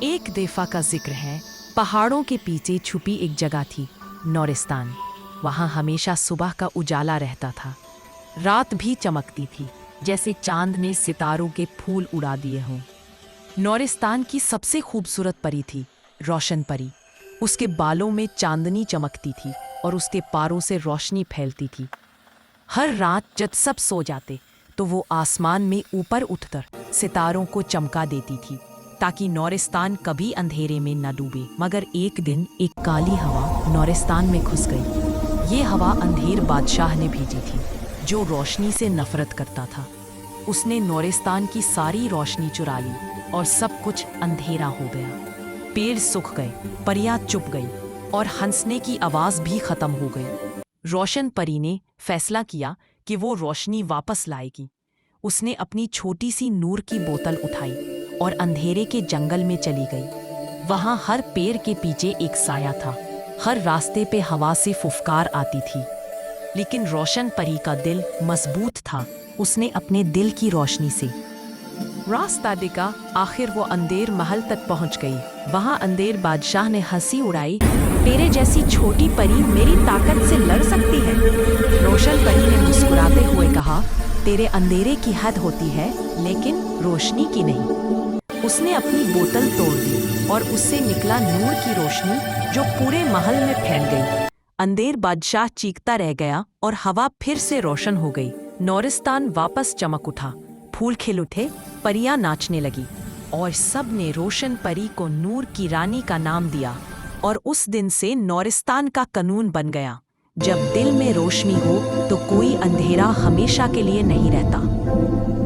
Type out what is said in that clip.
एक दफा का जिक्र है। पहाड़ों के पीछे छुपी एक जगह थी, नौरिस्तान। वहाँ हमेशा सुबह का उजाला रहता था, रात भी चमकती थी जैसे चांद ने सितारों के फूल उड़ा दिए हों। नौरिस्तान की सबसे खूबसूरत परी थी रोशन परी। उसके बालों में चांदनी चमकती थी और उसके पारों से रोशनी फैलती थी। हर रात जब सब सो जाते तो वो आसमान में ऊपर उठकर सितारों को चमका देती थी ताकि नौरिस्तान कभी अंधेरे में न डूबे। मगर एक दिन एक काली हवा नौरिस्तान में घुस गई। ये हवा अंधेर बादशाह ने भेजी थी, जो रोशनी से नफरत करता था। उसने नौरिस्तान की सारी रोशनी चुरा ली और सब कुछ अंधेरा हो गया। पेड़ सूख गए, परियां चुप गई और हंसने की आवाज भी खत्म हो गई। रोशन परी ने फैसला किया कि वो रोशनी वापस लाएगी। उसने अपनी छोटी सी नूर की बोतल उठाई और अंधेरे के जंगल में चली गई। वहां हर पेड़ के पीछे एक साया था, हर रास्ते पे हवा से फुफकार आती थी। लेकिन रोशन परी का दिल मजबूत था। उसने अपने दिल की रोशनी से रास्ता दिखा। आखिर वो अंधेर महल तक पहुंच गई। वहां अंधेर बादशाह ने हंसी उड़ाई, तेरे जैसी छोटी परी मेरी ताकत से लड़ सकती है। रोशन परी ने मुस्कुराते हुए कहा, तेरे अंधेरे की हद होती है लेकिन रोशनी की नहीं। उसने अपनी बोतल तोड़ दी और उससे निकला नूर की रोशनी जो पूरे महल में फैल गई। अंधेर बादशाह चीखता रह गया और हवा फिर से रोशन हो गई। नौरिस्तान वापस चमक उठा, फूल खिल उठे, परियां नाचने लगी और सब ने रोशन परी को नूर की रानी का नाम दिया। और उस दिन से नौरिस्तान का कानून बन गया, जब दिल में रोशनी हो तो कोई अंधेरा हमेशा के लिए नहीं रहता।